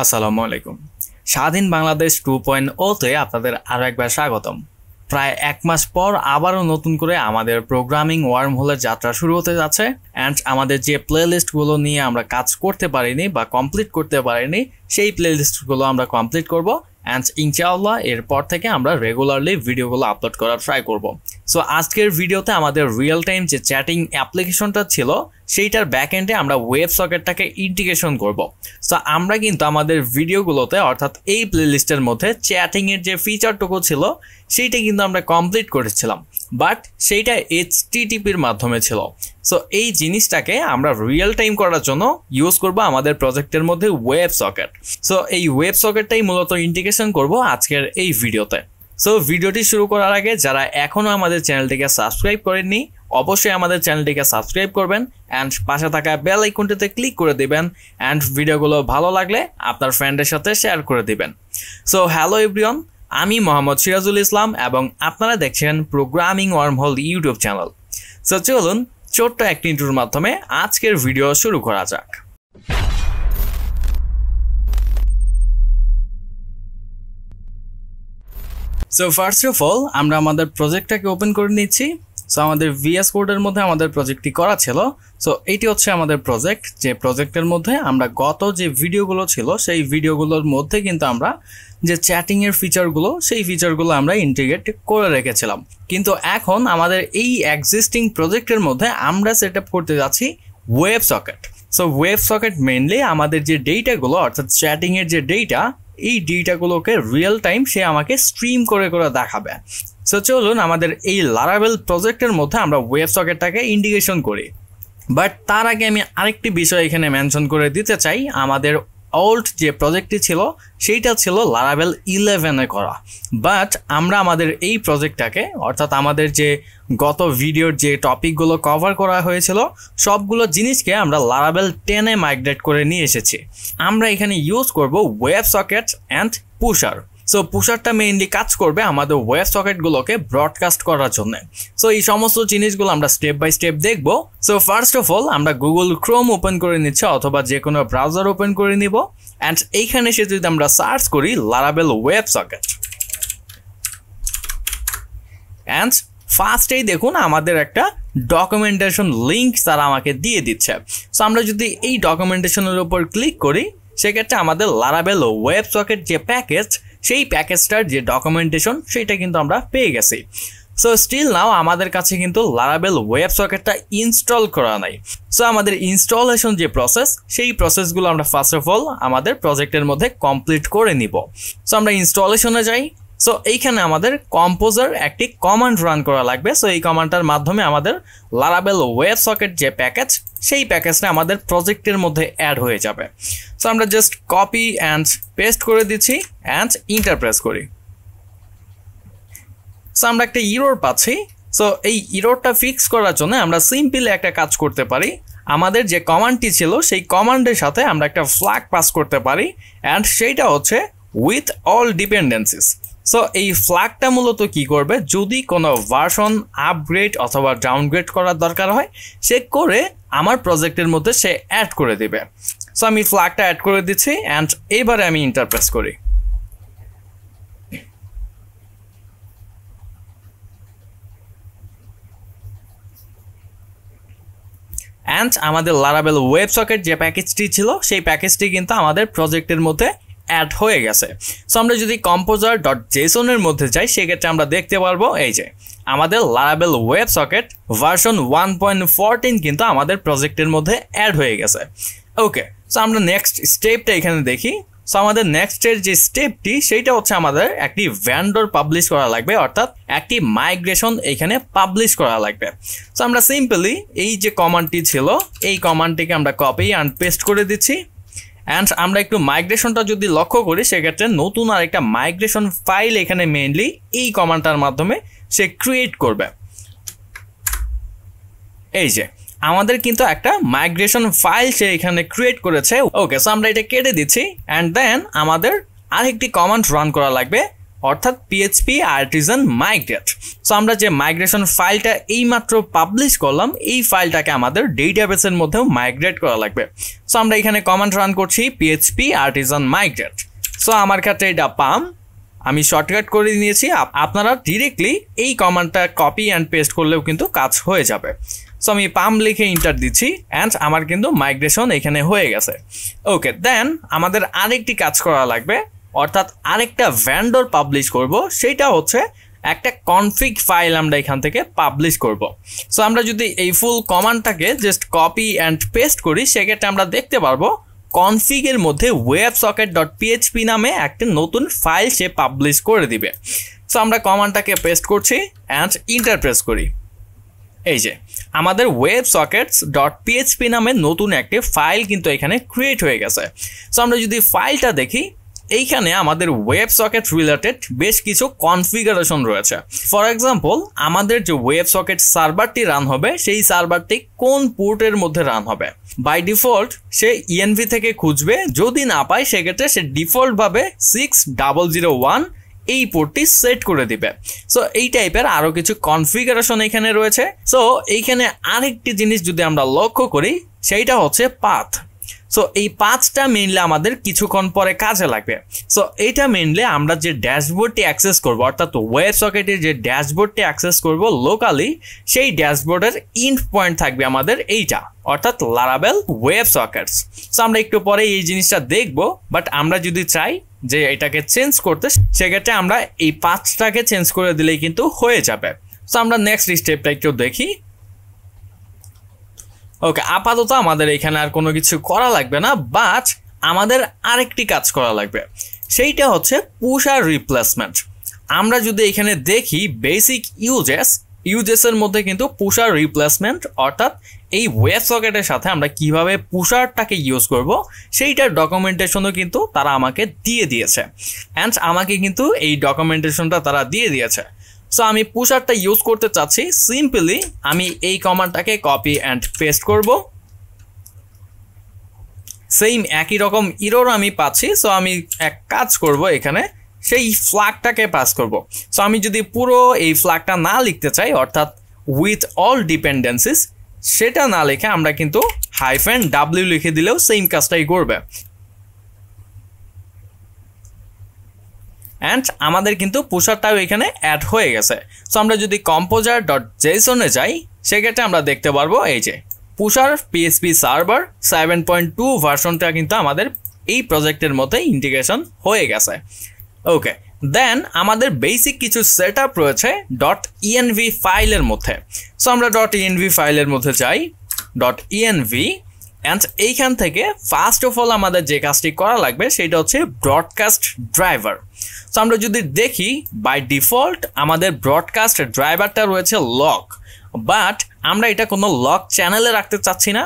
আসসালামু আলাইকুম। স্বাধীন বাংলাদেশ 2.0 তে আপনাদের আরও একবার স্বাগতম। প্রায় এক মাস পর আবারও নতুন করে আমাদের প্রোগ্রামিং ওয়ার্ম হোলের যাত্রা শুরু হতে যাচ্ছে। অ্যান্ড আমাদের যে প্লেলিস্টগুলো নিয়ে আমরা কাজ করতে পারিনি বা কমপ্লিট করতে পারিনি, সেই প্লেলিস্টগুলো আমরা কমপ্লিট করব। অ্যান্ড ইনশাআল্লাহ এরপর থেকে আমরা রেগুলারলি ভিডিওগুলো আপলোড করার ট্রাই করব। সো আজকের ভিডিওতে আমাদের রিয়েল টাইম যে চ্যাটিং অ্যাপ্লিকেশনটা ছিল সেইটার ব্যাকএন্ডে আমরা ওয়েব সকেটটাকে ইন্টিগ্রেশন করব। সো আমরা কিন্তু আমাদের ভিডিওগুলোতে অর্থাৎ এই প্লেলিস্টের মধ্যে চ্যাটিংয়ের যে ফিচারটুকু ছিল সেইটা কিন্তু আমরা কমপ্লিট করেছিলাম, বাট সেইটা HTTPর মাধ্যমে ছিল। সো এই জিনিসটাকে আমরা রিয়েল টাইম করার জন্য ইউজ করব আমাদের প্রজেক্টের মধ্যে ওয়েব সকেট। সো এই ওয়েব সকেটটাই মূলত ইন্টিগ্রেশন করব আজকের এই ভিডিওতে। সো ভিডিওটি শুরু করার আগে যারা এখনও আমাদের চ্যানেলটিকে সাবস্ক্রাইব করেননি, অবশ্যই আমাদের চ্যানেলটিকে সাবস্ক্রাইব করবেন অ্যান্ড পাশে থাকা বেল আইকনটিতে ক্লিক করে দিবেন। অ্যান্ড ভিডিওগুলো ভালো লাগলে আপনার ফ্রেন্ডের সাথে শেয়ার করে দিবেন। সো হ্যালো এভরিওয়ান, আমি মোহাম্মদ সিরাজুল ইসলাম এবং আপনারা দেখছেন programming wormhole YouTube channel. So চলুন ছোট্ট একটি ইন্ট্রোর মাধ্যমে আজকের ভিডিও শুরু করা যাক। সো ফার্স্ট অফ অল আমরা আমাদের প্রজেক্টটাকে ওপেন করে নিচ্ছি। সো আমাদের VS কোডের মধ্যে আমাদের প্রজেক্টটি করা ছিল। সো এইটি হচ্ছে আমাদের প্রজেক্ট, যে প্রজেক্টের মধ্যে আমরা গত যে ভিডিওগুলো ছিল সেই ভিডিওগুলোর মধ্যে কিন্তু আমরা যে চ্যাটিংয়ের ফিচারগুলো সেই ফিচারগুলো আমরা ইন্টিগ্রেট করে রেখেছিলাম। কিন্তু এখন আমাদের এই এক্সিস্টিং প্রজেক্টের মধ্যে আমরা সেট আপ করতে যাচ্ছি web socket. So web socket mainly আমাদের যে ডেটাগুলো অর্থাৎ চ্যাটিংয়ের যে ডেটা, এই ডেটাগুলোকে রিয়েল টাইম সে আমাকে স্ট্রিম করে করে দেখাবে। সো চলুন আমাদের এই লারাভেল প্রজেক্টের মধ্যে আমরা ওয়েব সকেটটাকে ইন্টিগ্রেশন করি। বাট তার আগে আমি আরেকটি বিষয় এখানে মেনশন করে দিতে চাই। আমাদের ওল্ড যে প্রজেক্টটি ছিল সেইটা ছিল লারাভেল 11-এ করা, বাট আমরা আমাদের এই প্রজেক্টটাকে অর্থাৎ আমাদের যে গত ভিডিওর যে টপিকগুলো কভার করা হয়েছিল সবগুলো জিনিসকে আমরা লারাভেল 10-এ মাইগ্রেট করে নিয়ে এসেছি। আমরা এখানে ইউজ করব web socket and Pusher. So পুশারটা মেইনলি কাজ করবে আমাদের ওয়েব সকেটগুলোকে ব্রডকাস্ট করার জন্য। সো এই সমস্ত জিনিসগুলো আমরা স্টেপ বাই স্টেপ দেখব। সো ফার্স্ট অফ অল আমরা গুগল ক্রোম ওপেন করে নিচ্ছি অথবা যে কোনো ব্রাউজার ওপেন করে নিব। অ্যান্ড এইখানে এসে যদি আমরা সার্চ করি লারাভেল ওয়েব সকেট, অ্যান্ড ফার্স্টেই দেখুন আমাদের একটা ডকুমেন্টেশন লিঙ্ক তারা আমাকে দিয়ে দিচ্ছে। সো আমরা যদি এই ডকুমেন্টেশনের উপর ক্লিক করি সেক্ষেত্রে আমাদের লারাভেল ওয়েব সকেট যে প্যাকেজ সেই প্যাকেজটার যে ডকুমেন্টেশন সেইটা কিন্তু আমরা পেয়ে গেছি। সো স্টিল নাও আমাদের কাছে কিন্তু লারাভেল ওয়েব সকেটটা ইনস্টল করা নাই। সো আমাদের ইনস্টলেশন যে প্রসেস সেই প্রসেসগুলো আমরা ফার্স্ট অফ অল আমাদের প্রজেক্টের মধ্যে কমপ্লিট করে নিব। সো আমরা ইনস্টলেশনে যাই। সো এইখানে আমাদের কম্পোজার একটি কমান্ড রান করা লাগবে। সো এই কমান্ডটার মাধ্যমে আমাদের লারাভেল ওয়েব সকেট যে প্যাকেজ সেই প্যাকেজটা আমাদের প্রজেক্টের মধ্যে অ্যাড হয়ে যাবে। সো আমরা জাস্ট কপি অ্যান্ড পেস্ট করে দিচ্ছি অ্যান্ড ইন্টার প্রেস করি। সো আমরা একটা ইরর পাচ্ছি। সো এই ইররটা ফিক্স করার জন্য আমরা সিম্পলি একটা কাজ করতে পারি। আমাদের যে কমান্ডটি ছিল সেই কমান্ডের সাথে আমরা একটা ফ্ল্যাগ পাস করতে পারি অ্যান্ড সেইটা হচ্ছে উইথ অল ডিপেন্ডেন্সিস। সো এই ফ্ল্যাগটা মূলত কি করবে, যদি কোনো ভার্সন আপগ্রেড অথবা ডাউনগ্রেড করার দরকার হয় সে করে আমার প্রজেক্টের মধ্যে সে অ্যাড করে দেবে। সো আমি ফ্ল্যাগটা অ্যাড করে দিচ্ছি অ্যান্ড এবারে আমি ইন্টার প্রেস করি। অ্যান্ড আমাদের লারাভেল ওয়েব সকেট যে প্যাকেজটি ছিল সেই প্যাকেজটি কিন্তু আমাদের প্রজেক্টের মধ্যে অ্যাড হয়ে গেছে। সো আমরা যদি composer.json-এর মধ্যে যাই সেক্ষেত্রে আমরা দেখতে পারবো এই যে আমাদের লারাভেল ওয়েব সকেট ভার্সন 1.14 কিন্তু আমাদের প্রজেক্টের মধ্যে অ্যাড হয়ে গেছে। ওকে, সো আমরা নেক্সট স্টেপটা এখানে দেখি। সো আমাদের নেক্সটের যে স্টেপটি সেইটা হচ্ছে আমাদের একটি ভ্যান্ডর পাবলিশ করা লাগবে, অর্থাৎ একটি মাইগ্রেশন এখানে পাবলিশ করা লাগবে। সো আমরা সিম্পলি এই যে কমান্ডটি ছিল এই কমান্ডটিকে আমরা কপি অ্যান্ড পেস্ট করে দিচ্ছি। অ্যান্ড আমরা একটু মাইগ্রেশনটা যদি লক্ষ্য করি সেক্ষেত্রে নতুন আর একটা মাইগ্রেশন ফাইল এখানে মেইনলি এই কমান্ডটার মাধ্যমে সে ক্রিয়েট করবে। এই যে আমাদের কিন্তু একটা মাইগ্রেশন ফাইল সে এখানে ক্রিয়েট করেছে। ওকে, সো আমরা এটা কেটে দিচ্ছি অ্যান্ড দেন আমাদের আরেকটি কমান্ড রান করা লাগবে অর্থাৎ পিএইচপি আর্টিজান মাইগ্রেট। সো আমরা যে মাইগ্রেশন ফাইলটা এইমাত্র পাবলিশ করলাম এই ফাইলটাকে আমাদের ডেটাবেসের মধ্যেও মাইগ্রেট করা লাগবে। সো আমরা এখানে কমান্ড রান করছি পিএইচপি আর্টিজান মাইগ্রেট। সো আমার ক্ষেত্রে এটা পাম, আমি শর্টকাট করে নিয়েছি। আপনারা ডিরেক্টলি এই কমান্ডটা কপি অ্যান্ড পেস্ট করলেও কিন্তু কাজ হয়ে যাবে। সো আমি পাম লিখে ইন্টার দিচ্ছি অ্যান্ড আমার কিন্তু মাইগ্রেশন এখানে হয়ে গেছে। ওকে, দেন আমাদের আরেকটি কাজ করা লাগবে, অর্থাৎ আরেকটা ভেন্ডর পাবলিশ করব, সেইটা হচ্ছে একটা কনফিগ ফাইল আমরা এখান থেকে পাবলিশ করব। সো আমরা যদি এই ফুল কমান্ডটাকে জাস্ট কপি অ্যান্ড পেস্ট করি সেক্ষেত্রে আমরা দেখতে পারবো কনফিগের মধ্যে websocket.php নামে একটা নতুন ফাইল সে পাবলিশ করে দিবে। সো আমরা কমান্ডটাকে পেস্ট করছি অ্যান্ড ইন্টার প্রেস করি। এই যে আমাদের websockets.php নামে নতুন একটি ফাইল কিন্তু এখানে ক্রিয়েট হয়ে গেছে। সো আমরা যদি ফাইলটা দেখি এইখানে আমাদের ওয়েবসকেট রিলেটেড বেশ কিছু কনফিগারেশন রয়েছে। ফর এক্সাম্পল আমাদের যে ওয়েবসকেট সার্ভারটি রান হবে সেই সার্ভারটি কোন পোর্টের মধ্যে রান হবে। বাই ডিফল্ট সে ইএনভি থেকে খুঁজবে, যদি না পায় সেক্ষেত্রে সে ডিফল্টভাবে 6001 এই পোর্টটি সেট করে দিবে। সো এই টাইপের আরো কিছু কনফিগারেশন এখানে রয়েছে। সো এইখানে আরেকটি জিনিস যদি আমরা লক্ষ্য করি সেইটা হচ্ছে পাথ। সো এই পাথটা মেইনলি আমাদের কিছুক্ষণ পরে কাজে লাগবে। সো এইটা মেইনলি আমরা যে ড্যাশবোর্ডটি অ্যাক্সেস করব, অর্থাৎ ওয়েবসকেটের যে ড্যাশবোর্ডটি অ্যাক্সেস করব লোকালি, সেই ড্যাশবোর্ডের ইন্ড পয়েন্ট থাকবে আমাদের এইটা, অর্থাৎ লারাভেল ওয়েবসকেটস। সো আমরা একটু পরে এই জিনিসটা দেখব, বাট আমরা যদি চাই যে এটাকে চেঞ্জ করতে সেক্ষেত্রে আমরা এই পাথটাকে চেঞ্জ করে দিলেই কিন্তু হয়ে যাবে। সো আমরা নেক্সট স্টেপটা একটু দেখি। ওকে, আপাতত আমাদের এখানে আর কোনো কিছু করা লাগবে না, বাট আমাদের আরেকটি কাজ করা লাগবে, সেইটা হচ্ছে পুশ আর রিপ্লেসমেন্ট। আমরা যদি এখানে দেখি বেসিক ইউজেসের মধ্যে কিন্তু পুশ আর রিপ্লেসমেন্ট, অর্থাৎ এই ওয়েবসকেটের সাথে আমরা কিভাবে পুশারটাকে ইউজ করব সেইটার ডকুমেন্টেশনও কিন্তু তারা আমাকে দিয়ে দিয়েছে অ্যান্ড আমাকে কিন্তু এই ডকুমেন্টেশনটা তারা দিয়ে দিয়েছে। সো আমি পুশারটা ইউজ করতে চাচ্ছি, সিম্পলি আমি এই কমান্ডটাকে কপি অ্যান্ড পেস্ট করব। সেম একই রকম ইরর আমি পাচ্ছি। সো আমি এক কাজ করব, এখানে সেই ফ্ল্যাগটাকে পাস করব। সো আমি যদি পুরো এই ফ্ল্যাগটা না লিখতে চাই, অর্থাৎ উইথ অল ডিপেন্ডেন্সিস, সেটা না লিখে আমরা কিন্তু -w লিখে দিলেও সেম কাজটাই করবে। অ্যান্ড আমাদের কিন্তু পুশারটাও এখানে অ্যাড হয়ে গেছে। সো আমরা যদি composer.json-এ যাই সেক্ষেত্রে আমরা দেখতে পারবো এই যে পুশার PHP সার্ভার 7.2 ভার্সনটা কিন্তু আমাদের এই প্রজেক্টের মধ্যে ইন্টিগ্রেশন হয়ে গেছে। ওকে, দেন আমাদের বেসিক কিছু সেট আপ রয়েছে .env ফাইলের মধ্যে। সো আমরা .env ফাইলের মধ্যে যাই, .env, অ্যান্ড এইখান থেকে ফার্স্ট অফ অল আমাদের যে কাজটি করা লাগবে সেটা হচ্ছে ব্রডকাস্ট ড্রাইভার। সো আমরা যদি দেখি বাই ডিফল্ট আমাদের ব্রডকাস্ট ড্রাইভারটা রয়েছে লক, বাট আমরা এটা কোনো লক চ্যানেলে রাখতে চাচ্ছি না।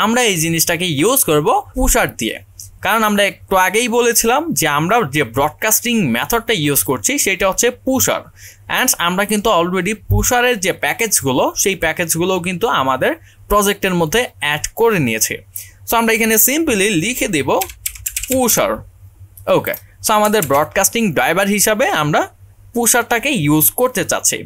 আমরা এই জিনিসটাকে ইউজ করব পুশার দিয়ে, কারণ আমরা একটু আগেই বলেছিলাম যে আমরা যে ব্রডকাস্টিং মেথডটা ইউজ করছি সেটা হচ্ছে পুশার, অ্যান্ড আমরা কিন্তু অলরেডি পুশারের যে প্যাকেজগুলো সেই প্যাকেজগুলোও কিন্তু আমাদের প্রজেক্টের মধ্যে অ্যাড করে নিয়েছি। সো আমরা এখানে সিম্পলি লিখে দেব পুশার। ওকে, সো আমাদের ব্রডকাস্টিং ড্রাইভার হিসাবে আমরা পুশারটাকে ইউজ করতে চাচ্ছি।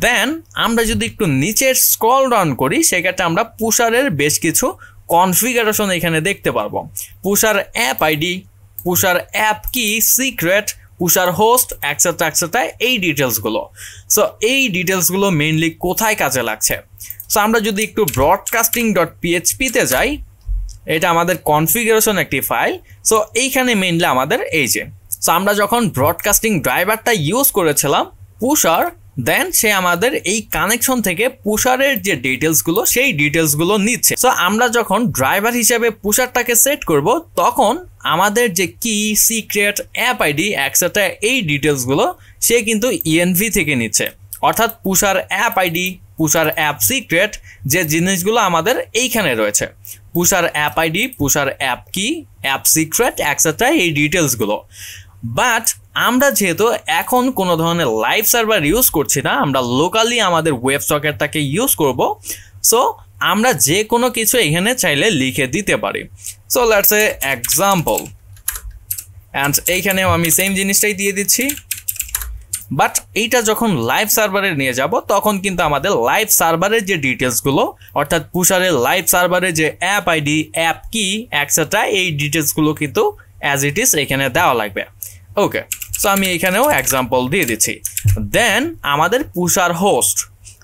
দেন আমরা যদি একটু নিচের স্ক্রল ডাউন করি সেক্ষেত্রে আমরা পুশারের বেশ কিছু কনফিগারেশন এখানে দেখতে পারবো। Pusher app ID, Pusher app key, secret, Pusher host, etcetera etcetera, এই ডিটেলসগুলো। সো এই ডিটেলসগুলো মেইনলি কোথায় কাজে লাগছে? সো আমরা যদি একটু broadcasting.php-তে যাই, এটা আমাদের কনফিগারেশন একটি ফাইল। সো এইখানে মেইনলি আমাদের এই যে, সো আমরা যখন ব্রডকাস্টিং ড্রাইভারটা ইউজ করেছিলাম পুশার, দেন সে আমাদের এই কানেকশন থেকে পুশারের যে ডিটেলসগুলো সেই ডিটেলসগুলো নিচ্ছে। সো আমরা যখন ড্রাইভার হিসেবে পুশারটাকে সেট করব তখন আমাদের যে কি, সিক্রেট, অ্যাপ আইডি, এক্সেট্রা, এই ডিটেলসগুলো সে কিন্তু ইএনভি থেকে নিচ্ছে, অর্থাৎ পুশার app ID, Pusher app secret, যে জিনিসগুলো আমাদের এইখানে রয়েছে, পুশার অ্যাপ আইডি, পুশার অ্যাপ কি, অ্যাপ সিক্রেট, এক্সেট্রা, এই ডিটেলসগুলো। বাট আমরা যেহেতু এখন কোনো ধরনের লাইভ সার্ভার ইউজ করছি না, আমরা লোকালি আমাদের ওয়েবসকেটটাকে ইউজ করব। সো আমরা যে কোনো কিছু এখানে চাইলে লিখে দিতে পারি। So let's a example, and এইখানেও আমি সেম জিনিসটাই দিয়ে দিচ্ছি, বাট এইটা যখন লাইভ সার্ভারে নিয়ে যাব তখন কিন্তু আমাদের লাইভ সার্ভারের যে ডিটেলসগুলো অর্থাৎ পুশারের লাইভ সার্ভারে যে অ্যাপ আইডি অ্যাপ কি এটসেট্রা এই ডিটেলসগুলো কিন্তু অ্যাজ ইট ইজ এখানে দেওয়া লাগবে। ওকে, সো আমি এখানেও এক্সাম্পল দিয়ে দিচ্ছি। দেন আমাদের পুশার হোস্ট,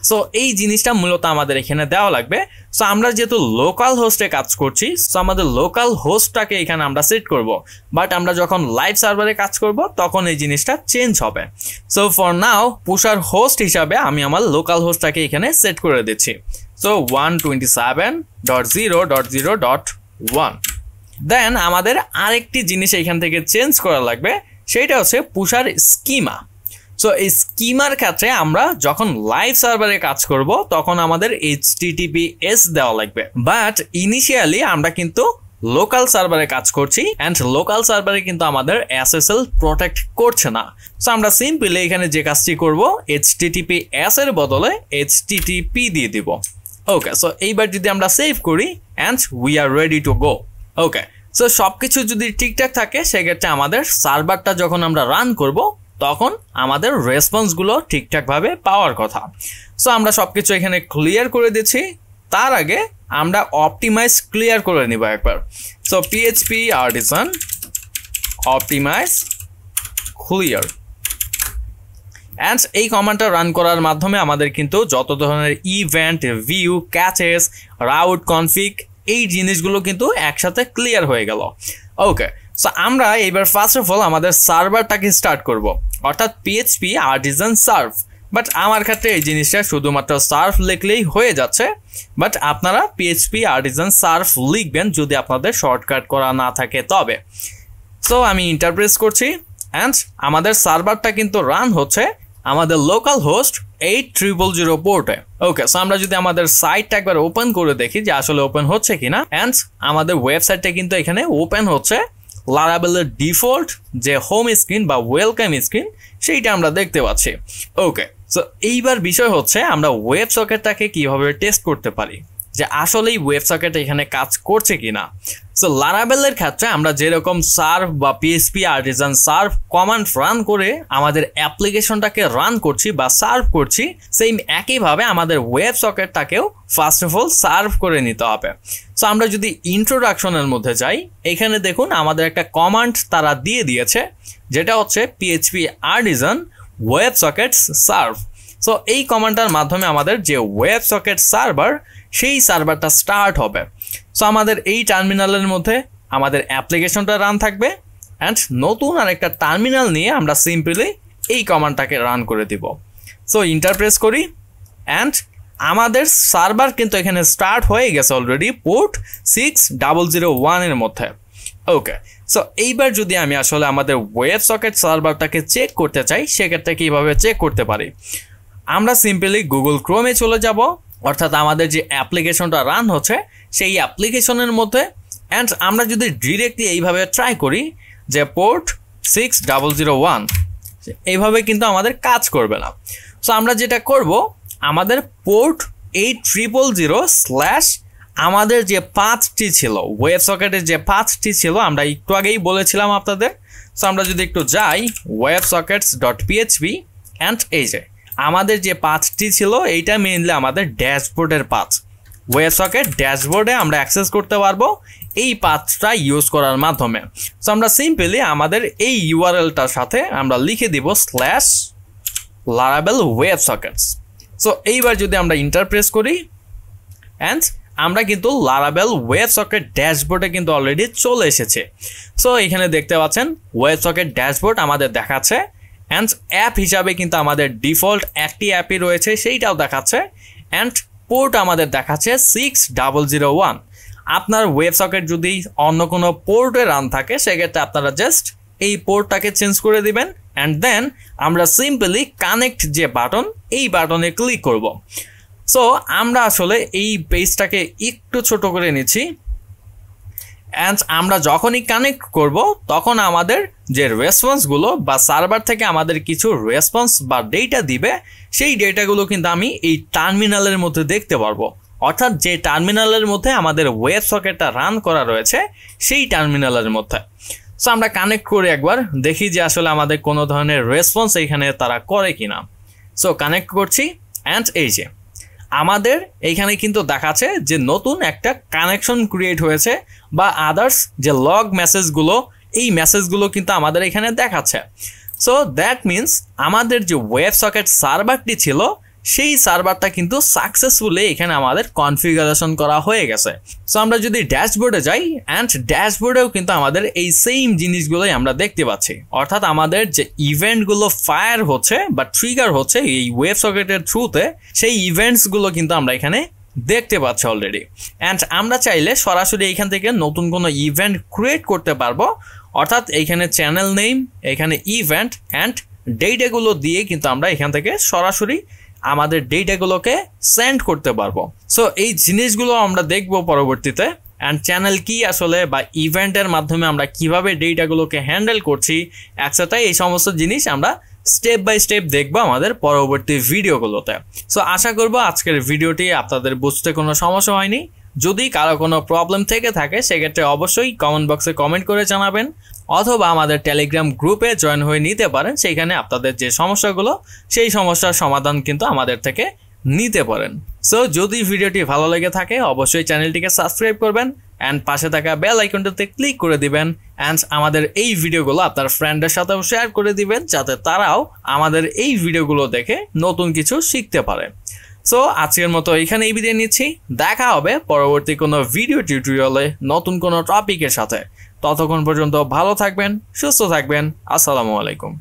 সো এই জিনিসটা মূলত আমাদের এখানে দেওয়া লাগবে। সো আমরা যেহেতু লোকাল হোস্টে কাজ করছি, সো আমাদের লোকাল হোস্টটাকে এখানে আমরা সেট করব, বাট আমরা যখন লাইভ সার্ভারে কাজ করব তখন এই জিনিসটা চেঞ্জ হবে। সো ফর নাও পুশার হোস্ট হিসাবে আমি আমার লোকাল হোস্টটাকে এখানে সেট করে দিচ্ছি। সো 127.0.0.1। দেন আমাদের আরেকটি জিনিস এখান থেকে চেঞ্জ করা লাগবে, সেটা হচ্ছে পুশার স্কিমা। সো এই স্কিমার ক্ষেত্রে আমরা যখন লাইভ সার্ভারে কাজ করব তখন আমাদের HTTPS দেওয়া লাগবে, বাট ইনিশিয়ালি আমরা কিন্তু লোকাল সার্ভারে কাজ করছি অ্যান্ড লোকাল সার্ভারে কিন্তু আমাদের SSL প্রোটেক্ট করছে না। সো আমরা সিম্পলি এখানে যে কাজটি করব HTTPS এর বদলে HTTP দিয়ে দিব। ওকে, সো এইবার যদি আমরা সেভ করি and we are ready to go. Okay, so সবকিছু যদি ঠিকঠাক থাকে সেক্ষেত্রে আমাদের সার্ভারটা যখন আমরা রান করব তখন আমাদের রেসপন্সগুলো ঠিকঠাকভাবে পাওয়ার কথা। সো আমরা সবকিছু এখানে ক্লিয়ার করে দিচ্ছি। তার আগে আমরা অপটিমাইজ ক্লিয়ার করে নিব একবার। So PHP artisan optimize clear and এই কমান্ডটা রান করার মাধ্যমে আমাদের কিন্তু যত ধরনের event, view, caches, route, config এই জিনিসগুলো কিন্তু একসাথে ক্লিয়ার হয়ে গেল। ওকে, সো আমরা এবার ফার্স্ট অফ অল আমাদের সার্ভারটাকে স্টার্ট করব, অর্থাৎ PHP আর্টিসান সার্ভ। বাট আমার ক্ষেত্রে এই জিনিসটা শুধুমাত্র সার্ভ লিখলেই হয়ে যাচ্ছে, বাট আপনারা PHP আর্টিসান সার্ভ লিখবেন যদি আপনাদের শর্টকাট করা না থাকে তবে। সো আমি ইন্টারপ্রেস করছি অ্যান্ড আমাদের সার্ভারটা কিন্তু রান হচ্ছে আমাদের লোকাল হোস্ট 8000 পোর্টে। ওকে, সো আমরা যদি আমাদের সাইটটা একবার ওপেন করে দেখি যে আসলে ওপেন হচ্ছে কিনা, অ্যান্ড আমাদের ওয়েবসাইটটা কিন্তু এখানে ওপেন হচ্ছে। লারাভেলের ডিফল্ট যে হোম স্ক্রিন বা ওয়েলকাম স্ক্রিন সেইটা আমরা দেখতে পাচ্ছি। ওকে, সো এইবার বিষয় হচ্ছে আমরা ওয়েব সকেটটাকে কিভাবে টেস্ট করতে পারি যে আসলেই ওয়েব সকেট এখানে কাজ করছে কিনা। সো লারাভেলের ক্ষেত্রে আমরা যেরকম সার্ভ বা PHP artisan serve command run করে আমাদের অ্যাপ্লিকেশনটাকে রান করছি বা সার্ভ করছি, সেম একইভাবে আমাদের ওয়েব সকেটটাকেও ফার্স্ট অফ অল সার্ভ করে নিতে হবে। সো আমরা যদি ইন্ট্রোডাকশনের মধ্যে যাই, এখানে দেখুন আমাদের একটা কমান্ড তারা দিয়ে দিয়েছে যেটা হচ্ছে PHP artisan web sockets serve. So এই কমান্ডটার মাধ্যমে আমাদের যে ওয়েব সকেট সার্ভার সেই সার্ভারটা স্টার্ট হবে। সো আমাদের এই টার্মিনালের মধ্যে আমাদের অ্যাপ্লিকেশনটা রান থাকবে অ্যান্ড নতুন আরেকটা টার্মিনাল নিয়ে আমরা সিম্পলি এই কমান্ডটাকে রান করে দিব। সো ইন্টারপ্রেস করি অ্যান্ড আমাদের সার্ভার কিন্তু এখানে স্টার্ট হয়ে গেছে অলরেডি পোর্ট 6001 এর মধ্যে। ওকে, সো এইবার যদি আমি আসলে আমাদের ওয়েব সকেট সার্ভারটাকে চেক করতে চাই সেক্ষেত্রে কীভাবে চেক করতে পারি, আমরা সিম্পলি গুগল ক্রোমে চলে যাব, অর্থাৎ আমাদের যে অ্যাপ্লিকেশনটা রান হচ্ছে সেই অ্যাপ্লিকেশনের মধ্যে, অ্যান্ড আমরা যদি ডিরেক্টলি এইভাবে ট্রাই করি যে পোর্ট 6001, এইভাবে কিন্তু আমাদের কাজ করবে না। সো আমরা যেটা করব আমাদের পোর্ট 8000/ আমাদের যে পাথটি ছিল ওয়েব সকেটের যে পাথটি ছিল আমরা একটু আগেই বলেছিলাম আপনাদের। সো আমরা যদি একটু যাই websockets.php অ্যান্ড এই যে আমাদের যে পাথটি ছিল এইটা মেইনলি আমাদের ড্যাশবোর্ডের পাথ। ওয়েব সকেট ড্যাশবোর্ডে আমরা অ্যাক্সেস করতে পারবো এই পাথটা ইউজ করার মাধ্যমে। সো আমরা সিম্পলি আমাদের এই URLটার সাথে আমরা লিখে দিব /Laravel WebSockets। সো এইবার যদি আমরা ইন্টারপ্রেস করি অ্যান্ড আমরা কিন্তু লারাভেল ওয়েব সকেট ড্যাশবোর্ডে কিন্তু অলরেডি চলে এসেছে। সো এখানে দেখতে পাচ্ছেন ওয়েব সকেট ড্যাশবোর্ড আমাদের দেখাচ্ছে অ্যান্ড অ্যাপ হিসাবে কিন্তু আমাদের ডিফল্ট একটি অ্যাপই রয়েছে সেইটাও দেখাচ্ছে অ্যান্ড পোর্ট আমাদের দেখাচ্ছে 6001। আপনার ওয়েব সকেট যদি অন্য কোনো পোর্টে রান থাকে সেক্ষেত্রে আপনারা জাস্ট এই পোর্টটাকে চেঞ্জ করে দিবেন অ্যান্ড দেন আমরা সিম্পলি কানেক্ট যে বাটন এই বাটনে ক্লিক করব। সো আমরা আসলে এই পেজটাকে একটু ছোট করে নিচ্ছি অ্যান্ড আমরা যখনই কানেক্ট করব তখন আমাদের যে রেসপন্সগুলো বা সার্ভার থেকে আমাদের কিছু রেসপন্স বা ডেটা দিবে সেই ডেটাগুলো কিন্তু আমি এই টার্মিনালের মধ্যে দেখতে পারবো, অর্থাৎ যে টার্মিনালের মধ্যে আমাদের ওয়েব সকেটটা রান করা রয়েছে সেই টার্মিনালের মধ্যে। সো আমরা কানেক্ট করে একবার দেখি যে আসলে আমাদের কোনো ধরনের রেসপন্স এইখানে তারা করে কিনা। সো কানেক্ট করছি অ্যান্ড এই যে আমাদের এইখানে কিন্তু দেখাচ্ছে যে নতুন একটা কানেকশন ক্রিয়েট হয়েছে বা আদার্স যে লগ মেসেজগুলো এই মেসেজগুলো কিন্তু আমাদের এখানে দেখাচ্ছে। সো দ্যাট মিনস আমাদের যে ওয়েব সকেট সার্ভারটি ছিল সেই সার্ভারটা কিন্তু সাকসেসফুলি এখানে আমাদের কনফিগারেশন করা হয়ে গেছে। সো আমরা যদি ড্যাশবোর্ডে যাই অ্যান্ড ড্যাশবোর্ডেও কিন্তু আমাদের এই সেম জিনিসগুলোই আমরা দেখতে পাচ্ছি, অর্থাৎ আমাদের যে ইভেন্টগুলো ফায়ার হচ্ছে বা ট্রিগার হচ্ছে এই ওয়েব সকেটের থ্রুতে সেই ইভেন্টসগুলো কিন্তু আমরা এখানে দেখতে পাচ্ছি অলরেডি। অ্যান্ড আমরা চাইলে সরাসরি এইখান থেকে নতুন কোনো ইভেন্ট ক্রিয়েট করতে পারবো, অর্থাৎ এইখানে চ্যানেল নেম, এখানে ইভেন্ট অ্যান্ড ডেটাগুলো দিয়ে কিন্তু আমরা এখান থেকে সরাসরি আমাদের ডেটাগুলোকে সেন্ড করতে পারবো। সো এই জিনিসগুলো আমরা দেখবো পরবর্তীতে। অ্যান্ড চ্যানেল কি আসলে বা ইভেন্টের মাধ্যমে আমরা কিভাবে ডেটাগুলোকে হ্যান্ডেল করছি একসাথে, এই সমস্ত জিনিস আমরা স্টেপ বাই স্টেপ দেখবো আমাদের পরবর্তী ভিডিওগুলোতে। সো আশা করবো আজকের ভিডিওটি আপনাদের বুঝতে কোনো সমস্যা হয়নি। যদি কারো কোনো প্রবলেম থেকে থাকে সেক্ষেত্রে অবশ্যই কমেন্ট বক্সে কমেন্ট করে জানাবেন, অথবা আমাদের টেলিগ্রাম গ্রুপে জয়েন হয়ে নিতে পারেন। সেইখানে আপনাদের যে সমস্যাগুলো সেই সমস্যার সমাধান কিন্তু আমাদের থেকে নিতে পারেন। সো যদি ভিডিওটি ভালো লেগে থাকে অবশ্যই চ্যানেলটিকে সাবস্ক্রাইব করবেন অ্যান্ড পাশে থাকা বেল আইকনটাতে ক্লিক করে দিবেন অ্যান্ড আমাদের এই ভিডিওগুলো আপনার ফ্রেন্ডের সাথেও শেয়ার করে দিবেন যাতে তারাও আমাদের এই ভিডিওগুলো দেখে নতুন কিছু শিখতে পারে। সো আজকের মতো এখানেই বিদায় নিচ্ছি। দেখা হবে পরবর্তী কোনো ভিডিও টিউটোরিয়ালে নতুন কোনো টপিকের সাথে। ততক্ষণ পর্যন্ত ভালো থাকবেন, সুস্থ থাকবেন। আসসালামু আলাইকুম।